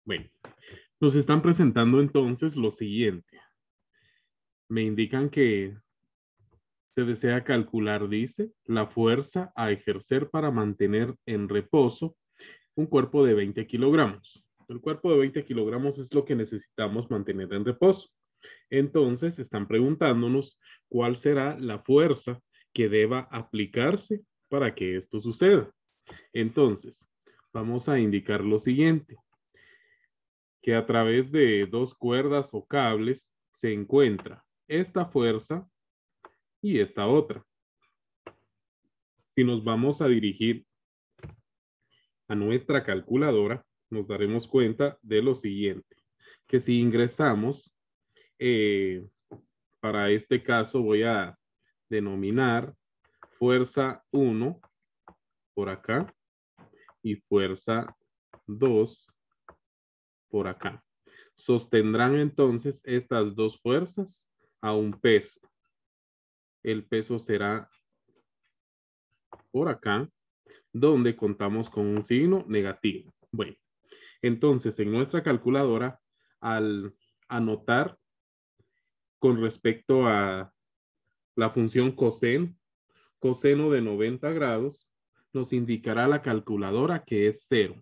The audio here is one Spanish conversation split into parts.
Bueno, nos están presentando entonces lo siguiente. Me indican que se desea calcular, dice, la fuerza a ejercer para mantener en reposo un cuerpo de 20 kilogramos. El cuerpo de 20 kilogramos es lo que necesitamos mantener en reposo. Entonces, están preguntándonos cuál será la fuerza que deba aplicarse para que esto suceda. Entonces, vamos a indicar lo siguiente, que a través de dos cuerdas o cables se encuentra esta fuerza y esta otra. Si nos vamos a dirigir a nuestra calculadora, nos daremos cuenta de lo siguiente, que si ingresamos, para este caso voy a denominar fuerza 1 por acá y fuerza 2 por acá. Sostendrán entonces estas dos fuerzas a un peso. El peso será por acá, donde contamos con un signo negativo. Bueno, entonces en nuestra calculadora, al anotar con respecto a la función coseno de 90 grados, nos indicará la calculadora que es 0.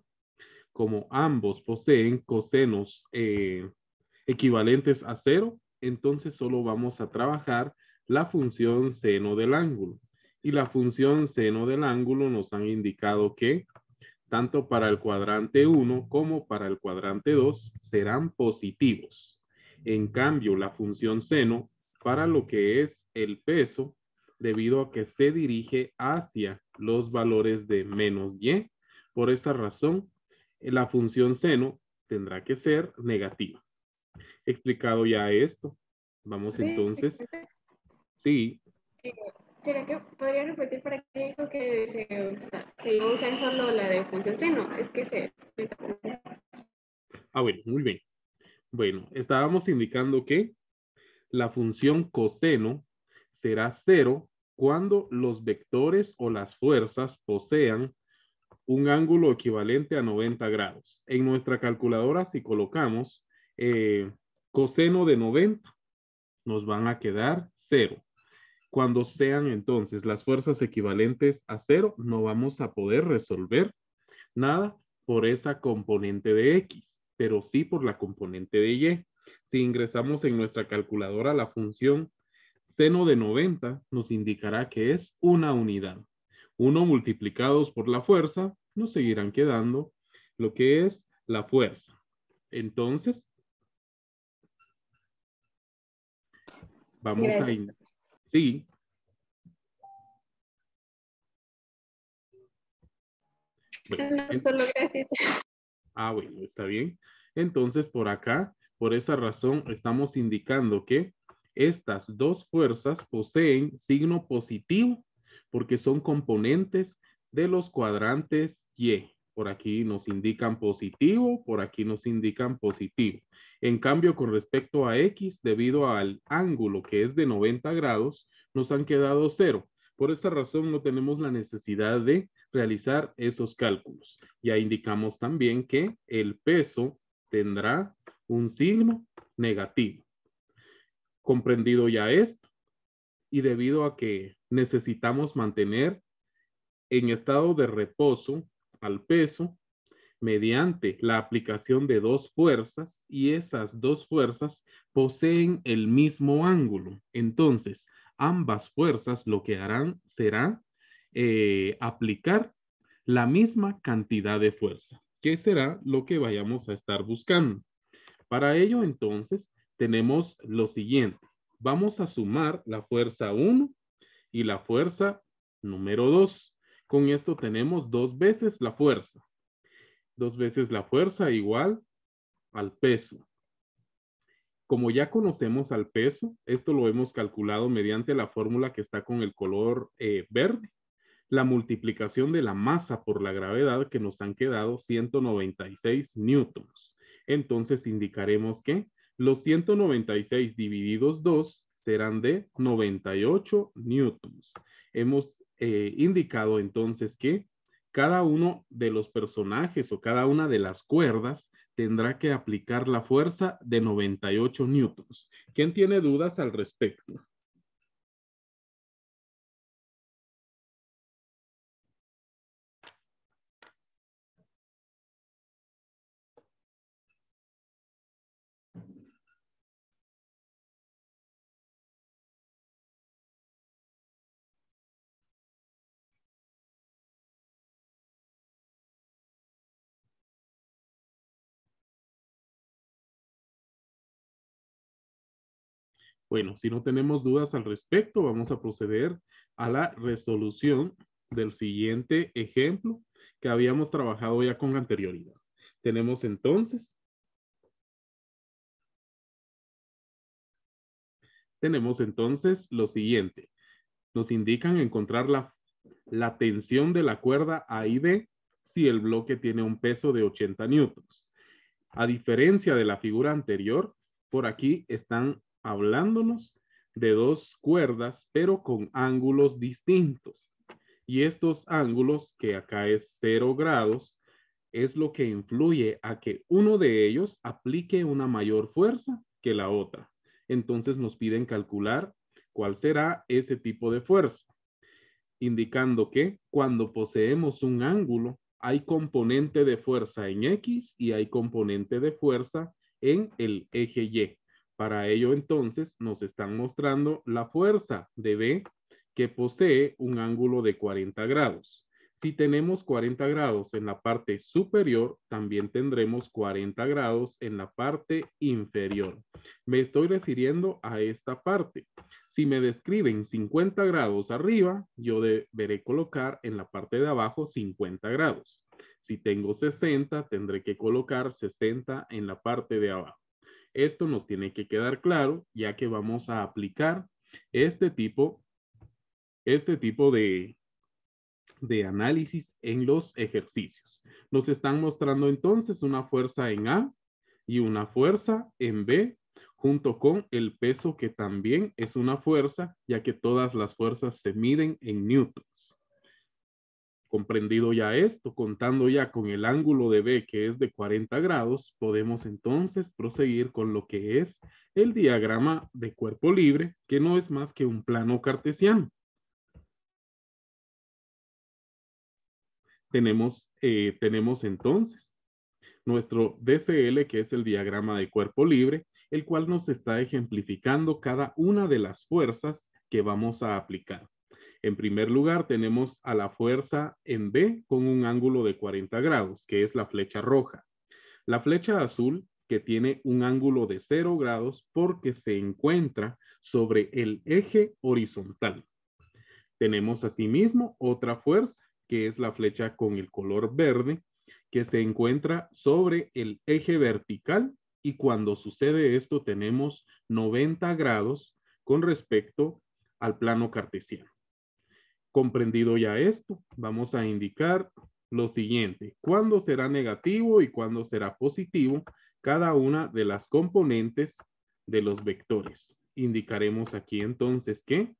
Como ambos poseen cosenos equivalentes a 0, entonces solo vamos a trabajar la función seno del ángulo. Y la función seno del ángulo nos han indicado que tanto para el cuadrante 1 como para el cuadrante 2 serán positivos. En cambio, la función seno para lo que es el peso, debido a que se dirige hacia los valores de menos y, por esa razón, la función seno tendrá que ser negativa. Explicado ya esto, vamos entonces, sí. ¿Será que podría repetir para qué dijo que se iba a usar solo la de función seno? Es que se... Bueno, muy bien. Bueno, estábamos indicando que la función coseno será 0 cuando los vectores o las fuerzas posean un ángulo equivalente a 90 grados. En nuestra calculadora, si colocamos coseno de 90, nos van a quedar 0. Cuando sean entonces las fuerzas equivalentes a 0, no vamos a poder resolver nada por esa componente de X, pero sí por la componente de Y. Si ingresamos en nuestra calculadora la función seno de 90, nos indicará que es una unidad. 1 multiplicados por la fuerza, nos seguirán quedando lo que es la fuerza. Entonces, vamos a... Sí. Bueno, No, solo gracias. Bueno, está bien. Entonces, por acá, por esa razón, estamos indicando que estas dos fuerzas poseen signo positivo porque son componentes de los cuadrantes Y. Por aquí nos indican positivo, por aquí nos indican positivo. En cambio, con respecto a X, debido al ángulo que es de 90 grados, nos han quedado 0. Por esa razón, no tenemos la necesidad de realizar esos cálculos. Ya indicamos también que el peso tendrá un signo negativo. Comprendido ya esto, y debido a que necesitamos mantener en estado de reposo al peso mediante la aplicación de dos fuerzas, y esas dos fuerzas poseen el mismo ángulo. Entonces, ambas fuerzas lo que harán será aplicar la misma cantidad de fuerza, que será lo que vayamos a estar buscando. Para ello, entonces, tenemos lo siguiente. Vamos a sumar la fuerza 1 y la fuerza número 2. Con esto tenemos 2 veces la fuerza. 2 veces la fuerza igual al peso. Como ya conocemos al peso, esto lo hemos calculado mediante la fórmula que está con el color verde. La multiplicación de la masa por la gravedad, que nos han quedado 196 newtons. Entonces indicaremos que los 196 divididos 2 serán de 98 newtons. Hemos indicado entonces que cada uno de los personajes o cada una de las cuerdas tendrá que aplicar la fuerza de 98 newtons. ¿Quién tiene dudas al respecto? Bueno, si no tenemos dudas al respecto, vamos a proceder a la resolución del siguiente ejemplo que habíamos trabajado ya con anterioridad. Tenemos entonces lo siguiente. Nos indican encontrar la tensión de la cuerda A y B si el bloque tiene un peso de 80 newtons. A diferencia de la figura anterior, por aquí están hablándonos de dos cuerdas, pero con ángulos distintos. Y estos ángulos, que acá es 0 grados, es lo que influye a que uno de ellos aplique una mayor fuerza que la otra. Entonces nos piden calcular cuál será ese tipo de fuerza, indicando que cuando poseemos un ángulo, hay componente de fuerza en X y hay componente de fuerza en el eje Y. Para ello, entonces, nos están mostrando la fuerza de B que posee un ángulo de 40 grados. Si tenemos 40 grados en la parte superior, también tendremos 40 grados en la parte inferior. Me estoy refiriendo a esta parte. Si me describen 50 grados arriba, yo deberé colocar en la parte de abajo 50 grados. Si tengo 60, tendré que colocar 60 en la parte de abajo. Esto nos tiene que quedar claro, ya que vamos a aplicar este tipo de análisis en los ejercicios. Nos están mostrando entonces una fuerza en A y una fuerza en B, junto con el peso, que también es una fuerza, ya que todas las fuerzas se miden en newtons. Comprendido ya esto, contando ya con el ángulo de B, que es de 40 grados, podemos entonces proseguir con lo que es el diagrama de cuerpo libre, que no es más que un plano cartesiano. Tenemos entonces nuestro DCL, que es el diagrama de cuerpo libre, el cual nos está ejemplificando cada una de las fuerzas que vamos a aplicar. En primer lugar, tenemos a la fuerza en B con un ángulo de 40 grados, que es la flecha roja. La flecha azul, que tiene un ángulo de 0 grados porque se encuentra sobre el eje horizontal. Tenemos asimismo otra fuerza, que es la flecha con el color verde, que se encuentra sobre el eje vertical, y cuando sucede esto tenemos 90 grados con respecto al plano cartesiano. Comprendido ya esto, vamos a indicar lo siguiente: cuándo será negativo y cuándo será positivo cada una de las componentes de los vectores. Indicaremos aquí entonces que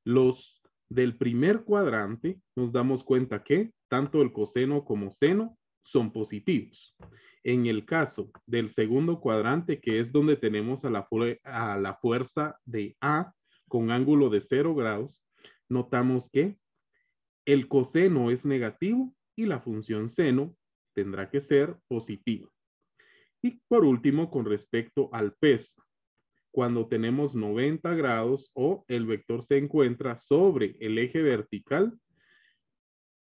los del primer cuadrante nos damos cuenta que tanto el coseno como seno son positivos. En el caso del segundo cuadrante, que es donde tenemos a la fuerza de A con ángulo de 0 grados, notamos que el coseno es negativo y la función seno tendrá que ser positiva. Y por último, con respecto al peso, cuando tenemos 90 grados o el vector se encuentra sobre el eje vertical,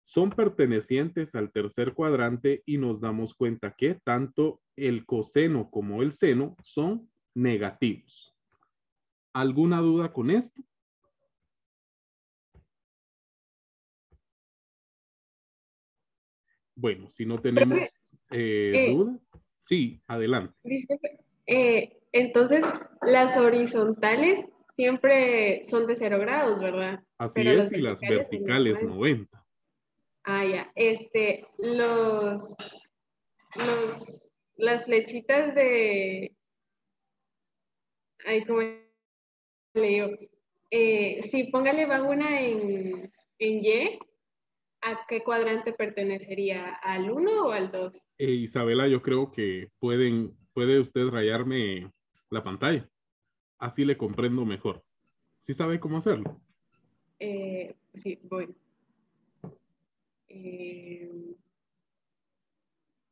son pertenecientes al tercer cuadrante y nos damos cuenta que tanto el coseno como el seno son negativos. ¿Alguna duda con esto? Bueno, si no tenemos duda, sí, adelante. Disculpe, entonces, las horizontales siempre son de 0 grados, ¿verdad? Así Pero es, las y las verticales son de verticales 90. 90. Ah, ya. Las flechitas de, ay, ¿cómo le digo? Sí, póngale, va una en Y, ¿a qué cuadrante pertenecería? ¿Al 1 o al 2? Isabela, yo creo que puede usted rayarme la pantalla. Así le comprendo mejor. ¿Sí sabe cómo hacerlo? Sí, voy.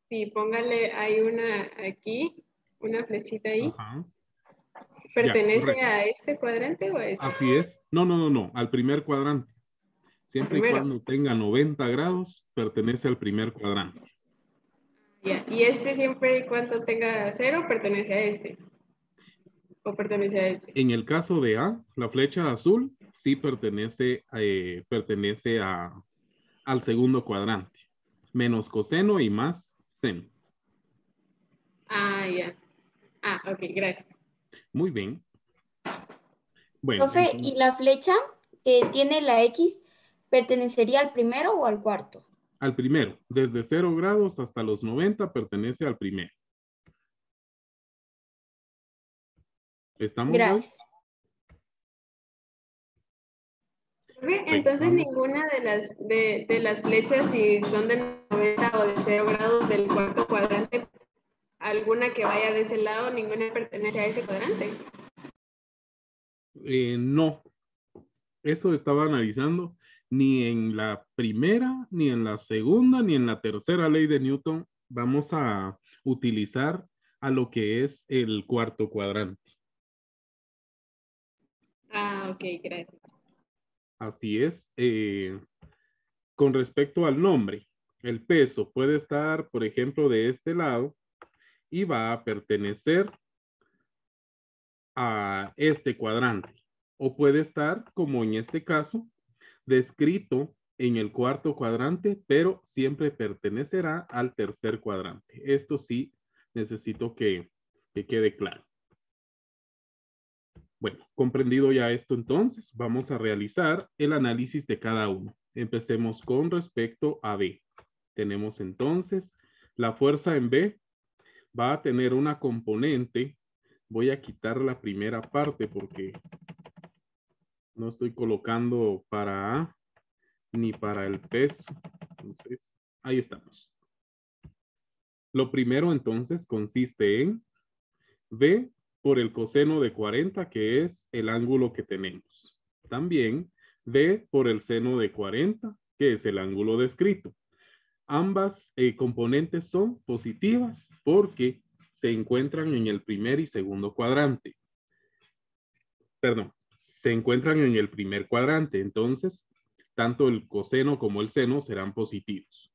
Sí, póngale, hay una aquí, una flechita ahí. Ajá. Ya, ¿Pertenece correcto. a este cuadrante o a este? Así es. No, no, no, no. Al primer cuadrante. Al Siempre y primero. cuando tenga 90 grados, pertenece al primer cuadrante. Ya. Y este siempre y cuando tenga 0, pertenece a este. O pertenece a este. En el caso de A, la flecha azul sí pertenece al segundo cuadrante. Menos coseno y más seno. Ah, ya. Ah, ok, gracias. Muy bien. Bueno, Profe, ¿y entonces, la flecha que tiene la X pertenecería al primero o al cuarto? al primero, desde 0 grados hasta los 90 pertenece al primero. ¿Estamos, Gaby? Gracias. Bueno, Entonces vamos. ninguna de las flechas, si son de 90 o de 0 grados del cuarto cuadrante, alguna que vaya de ese lado, ninguna pertenece a ese cuadrante. No, eso estaba analizando. Ni en la primera, ni en la segunda, ni en la tercera ley de Newton vamos a utilizar a lo que es el cuarto cuadrante. Ah, ok, gracias. Así es. Con respecto al nombre, el peso puede estar, por ejemplo, de este lado y va a pertenecer a este cuadrante. O puede estar, como en este caso, descrito en el cuarto cuadrante, pero siempre pertenecerá al tercer cuadrante. Esto sí necesito que quede claro. Bueno, comprendido ya esto entonces, vamos a realizar el análisis de cada uno. Empecemos con respecto a B. Tenemos entonces la fuerza en B va a tener una componente. Voy a quitar la primera parte porque no estoy colocando para A ni para el peso. Entonces, ahí estamos. Lo primero entonces consiste en B por el coseno de 40, que es el ángulo que tenemos. También B por el seno de 40, que es el ángulo descrito. Ambas componentes son positivas porque se encuentran en el primer y segundo cuadrante. Perdón, se encuentran en el primer cuadrante. Entonces, tanto el coseno como el seno serán positivos.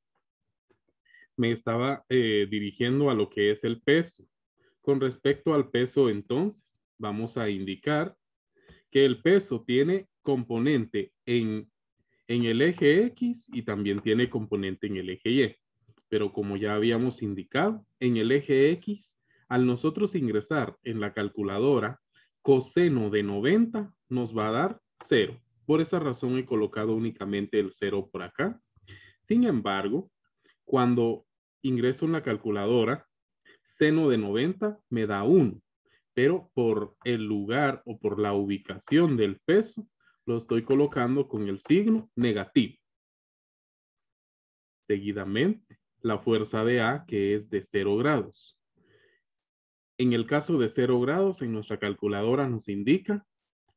Me estaba dirigiendo a lo que es el peso. Con respecto al peso, entonces, vamos a indicar que el peso tiene componente en el eje X y también tiene componente en el eje Y. Pero como ya habíamos indicado, en el eje X, al nosotros ingresar en la calculadora, coseno de 90 nos va a dar 0. Por esa razón he colocado únicamente el 0 por acá. Sin embargo, cuando ingreso en la calculadora, seno de 90 me da 1, pero por el lugar o por la ubicación del peso, lo estoy colocando con el signo negativo. Seguidamente, la fuerza de A, que es de 0 grados. En el caso de 0 grados, en nuestra calculadora nos indica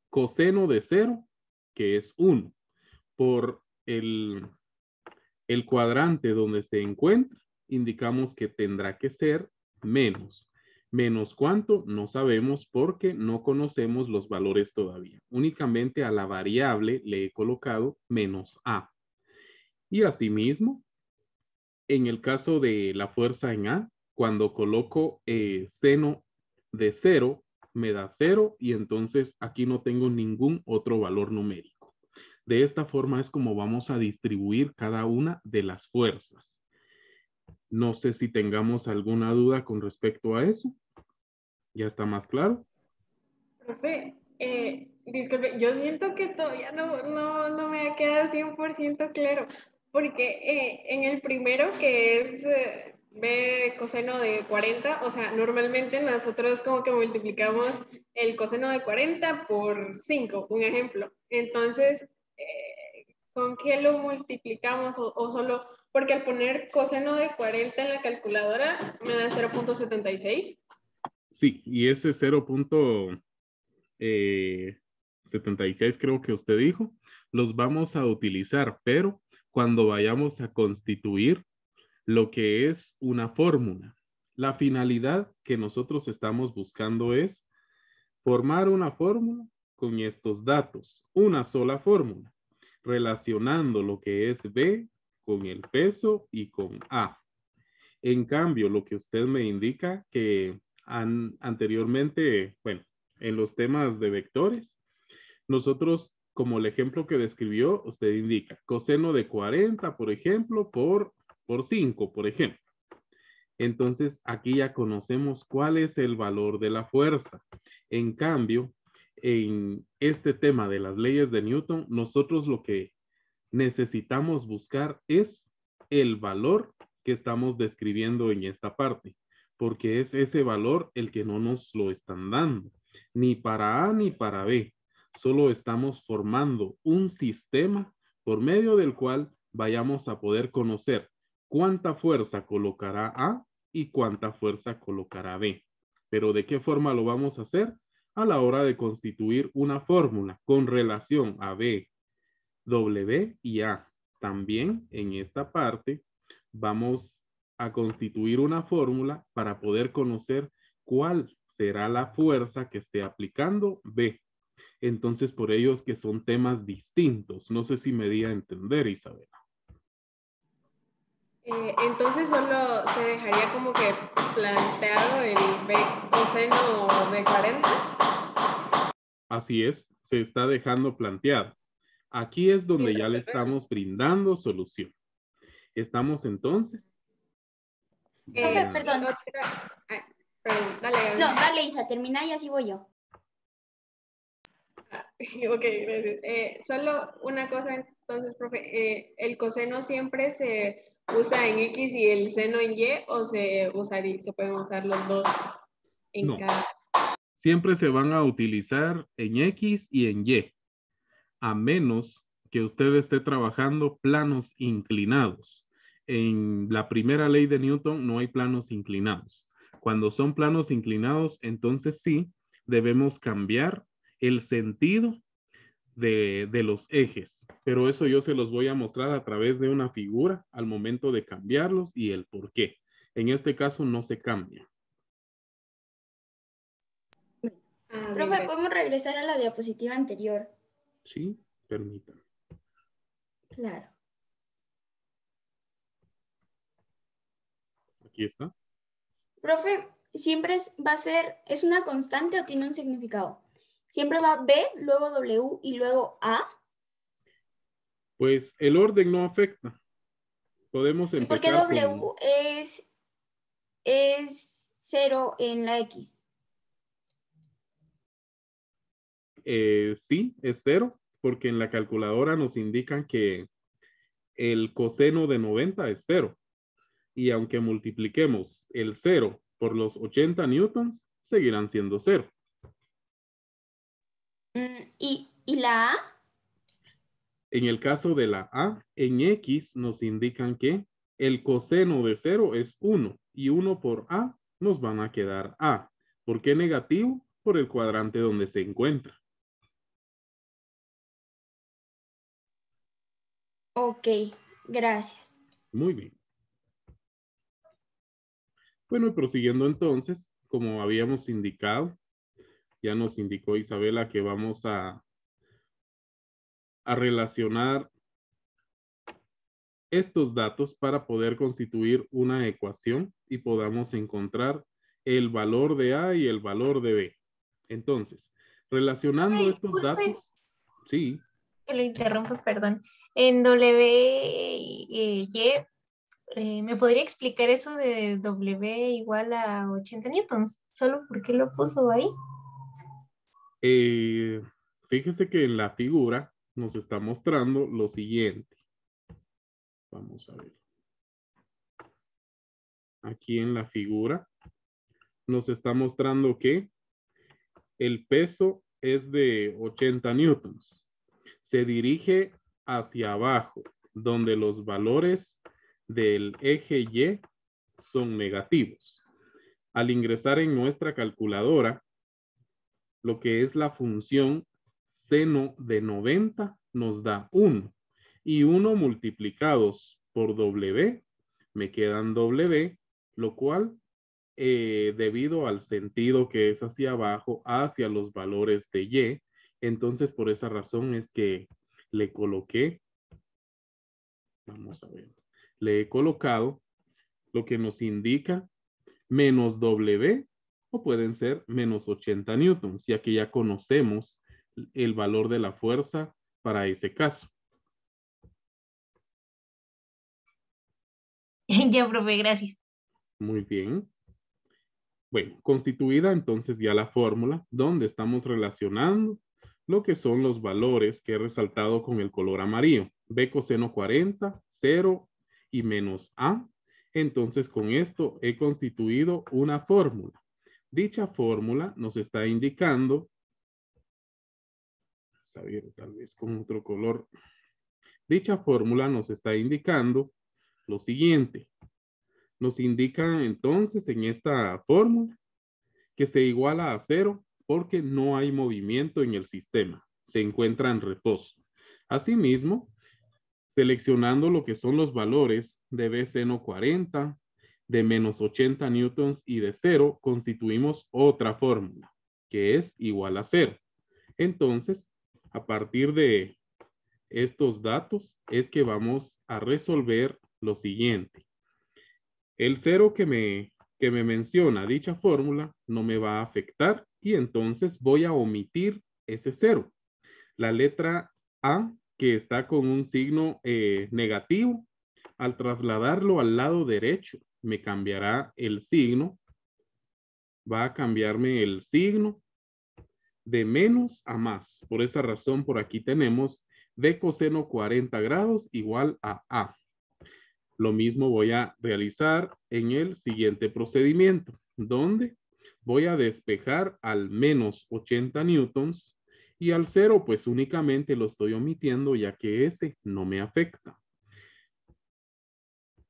coseno de 0, que es 1, por el cuadrante donde se encuentra, indicamos que tendrá que ser menos. ¿Menos cuánto? No sabemos porque no conocemos los valores todavía. Únicamente a la variable le he colocado menos A. Y asimismo, en el caso de la fuerza en A, cuando coloco seno de 0, me da 0 y entonces aquí no tengo ningún otro valor numérico. De esta forma es como vamos a distribuir cada una de las fuerzas. No sé si tengamos alguna duda con respecto a eso. ¿Ya está más claro? Profe, disculpe, yo siento que todavía no me ha quedado 100% claro, porque en el primero que es B coseno de 40, o sea, normalmente nosotros como que multiplicamos el coseno de 40 por 5, un ejemplo. Entonces, ¿con qué lo multiplicamos? O solo, porque al poner coseno de 40 en la calculadora me da 0.76. Sí, y ese 0.76 creo que usted dijo, los vamos a utilizar, pero cuando vayamos a constituir lo que es una fórmula. La finalidad que nosotros estamos buscando es formar una fórmula con estos datos, una sola fórmula, relacionando lo que es B con el peso y con A. En cambio, lo que usted me indica que anteriormente, bueno, en los temas de vectores, nosotros, como el ejemplo que describió, usted indica coseno de 40, por ejemplo, por 5, por ejemplo. Entonces, aquí ya conocemos cuál es el valor de la fuerza. En cambio, en este tema de las leyes de Newton, nosotros lo que necesitamos buscar es el valor que estamos describiendo en esta parte, porque es ese valor el que no nos lo están dando, ni para A ni para B. Solo estamos formando un sistema por medio del cual vayamos a poder conocer cuánta fuerza colocará A y cuánta fuerza colocará B. Pero ¿de qué forma lo vamos a hacer? A la hora de constituir una fórmula con relación a B, W y A. También en esta parte vamos a constituir una fórmula para poder conocer cuál será la fuerza que esté aplicando B. Entonces, por ello es que son temas distintos. No sé si me di a entender, Isabela. Entonces solo se dejaría como que planteado el B coseno de 40. Así es, se está dejando planteado. Aquí es donde Sin ya le resolver. estamos brindando solución. Estamos entonces. Profe, Ya. perdón. Perdón, dale, Gaby. No, dale, Isa, termina y así voy yo. Ok, gracias. Solo una cosa entonces, profe. ¿El coseno siempre se usa en X y el seno en Y o se pueden usar los dos en No, cada? siempre se van a utilizar en X y en Y, a menos que usted esté trabajando planos inclinados. En la primera ley de Newton no hay planos inclinados. Cuando son planos inclinados, entonces sí debemos cambiar el sentido de los ejes, pero eso yo se los voy a mostrar a través de una figura al momento de cambiarlos y el por qué. En este caso no se cambia. Ah, bien, Profe, gracias. podemos regresar a la diapositiva anterior. Sí, permítanme. Claro. Aquí está. Profe, siempre va a ser, ¿es una constante o tiene un significado? Siempre va B, luego W y luego A. Pues el orden no afecta. Podemos ¿Y por qué empezar con, W es 0 en la X? sí, es 0, porque en la calculadora nos indican que el coseno de 90 es 0. Y aunque multipliquemos el 0 por los 80 newtons, seguirán siendo 0. ¿Y la A? En el caso de la A, en X nos indican que el coseno de 0 es 1 y 1 por A nos van a quedar A. ¿Por qué negativo? Por el cuadrante donde se encuentra. Ok, gracias. Muy bien. Bueno, y prosiguiendo entonces, como habíamos indicado, ya nos indicó Isabela que vamos a relacionar estos datos para poder constituir una ecuación y podamos encontrar el valor de A y el valor de B. Entonces, relacionando estos Disculpe datos, sí, que lo interrumpa, perdón. En W y ¿me podría explicar eso de W igual a 80 newtons? ¿Solo porque lo puso ahí? fíjese que en la figura nos está mostrando lo siguiente. Vamos a ver. Aquí en la figura nos está mostrando que el peso es de 80 newtons. Se dirige hacia abajo, donde los valores del eje Y son negativos. Al ingresar en nuestra calculadora, lo que es la función seno de 90 nos da 1. Y 1 multiplicados por W, me quedan W, lo cual, debido al sentido que es hacia abajo, hacia los valores de Y, entonces por esa razón es que le coloqué, vamos a ver, le he colocado lo que nos indica menos W, o pueden ser menos 80 newtons, ya que ya conocemos el valor de la fuerza para ese caso. Ya, profe, gracias. Muy bien. Bueno, constituida entonces ya la fórmula donde estamos relacionando lo que son los valores que he resaltado con el color amarillo. B coseno 40, 0 y menos A. Entonces con esto he constituido una fórmula. Dicha fórmula nos está indicando, vamos a ver, tal vez con otro color. Dicha fórmula nos está indicando lo siguiente. Nos indica entonces en esta fórmula que se iguala a 0 porque no hay movimiento en el sistema. Se encuentra en reposo. Asimismo, seleccionando lo que son los valores de B seno 40, de menos 80 newtons y de 0, constituimos otra fórmula, que es igual a 0. Entonces, a partir de estos datos es que vamos a resolver lo siguiente. El 0 que me menciona dicha fórmula no me va a afectar y entonces voy a omitir ese 0. La letra A, que está con un signo negativo, al trasladarlo al lado derecho, me cambiará el signo. Va a cambiarme el signo de menos a más. Por esa razón, por aquí tenemos D coseno 40 grados igual a A. Lo mismo voy a realizar en el siguiente procedimiento, donde voy a despejar al menos 80 newtons y al 0 pues únicamente lo estoy omitiendo ya que ese no me afecta.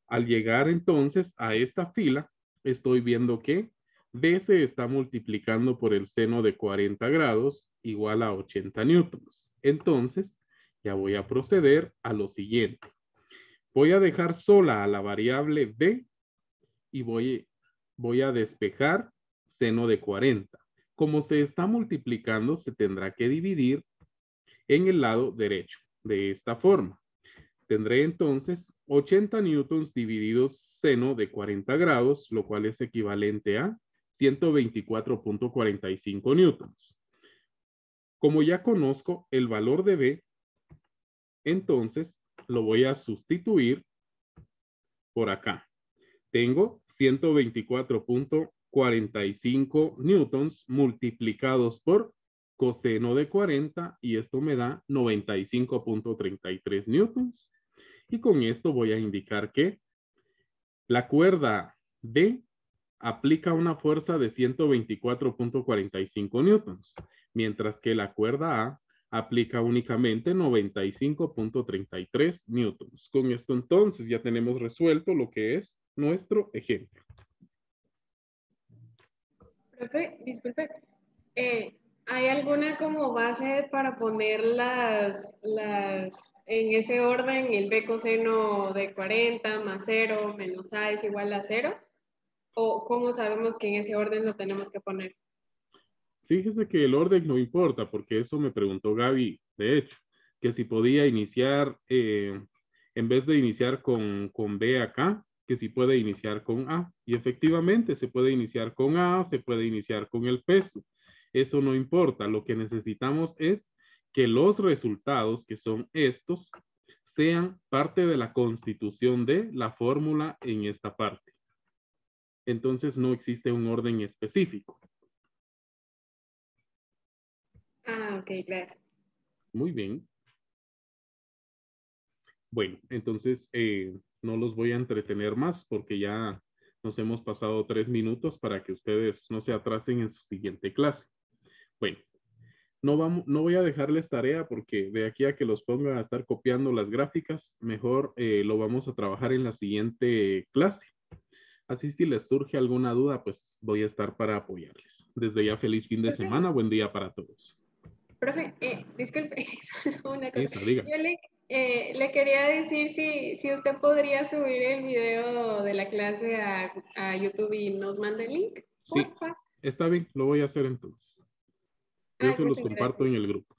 Al llegar entonces a esta fila, estoy viendo que B se está multiplicando por el seno de 40 grados igual a 80 newtons. Entonces, ya voy a proceder a lo siguiente. Voy a dejar sola a la variable B y voy a despejar seno de 40. Como se está multiplicando, se tendrá que dividir en el lado derecho de esta forma. Tendré entonces 80 newtons divididos seno de 40 grados, lo cual es equivalente a 124.45 newtons. Como ya conozco el valor de B, entonces lo voy a sustituir por acá. Tengo 124.45 newtons multiplicados por coseno de 40 y esto me da 95.33 newtons. Y con esto voy a indicar que la cuerda D aplica una fuerza de 124.45 newtons, mientras que la cuerda A aplica únicamente 95.33 newtons. Con esto entonces ya tenemos resuelto lo que es nuestro ejemplo. Profe, disculpe, ¿hay alguna como base para poner en ese orden, el B coseno de 40 más 0 menos A es igual a 0? ¿O cómo sabemos que en ese orden lo tenemos que poner? Fíjese que el orden no importa, porque eso me preguntó Gaby, de hecho, que si podía iniciar, en vez de iniciar con B acá, que si puede iniciar con A. Y efectivamente se puede iniciar con A, se puede iniciar con el peso. Eso no importa. Lo que necesitamos es que los resultados, que son estos, sean parte de la constitución de la fórmula en esta parte. Entonces no existe un orden específico. Ah, ok, gracias. Muy bien. Bueno, entonces no los voy a entretener más porque ya nos hemos pasado 3 minutos para que ustedes no se atrasen en su siguiente clase. Bueno, No voy a dejarles tarea porque de aquí a que los pongan a estar copiando las gráficas, mejor lo vamos a trabajar en la siguiente clase. Así si les surge alguna duda, pues voy a estar para apoyarles. Desde ya, feliz fin de Profe, semana, buen día para todos. profe, disculpe, solo una cosa. Esa, diga. Yo le quería decir si usted podría subir el video de la clase a YouTube y nos manda el link, Sí, porfa. está bien, lo voy a hacer entonces. Yo se los Muchas comparto gracias. en el grupo.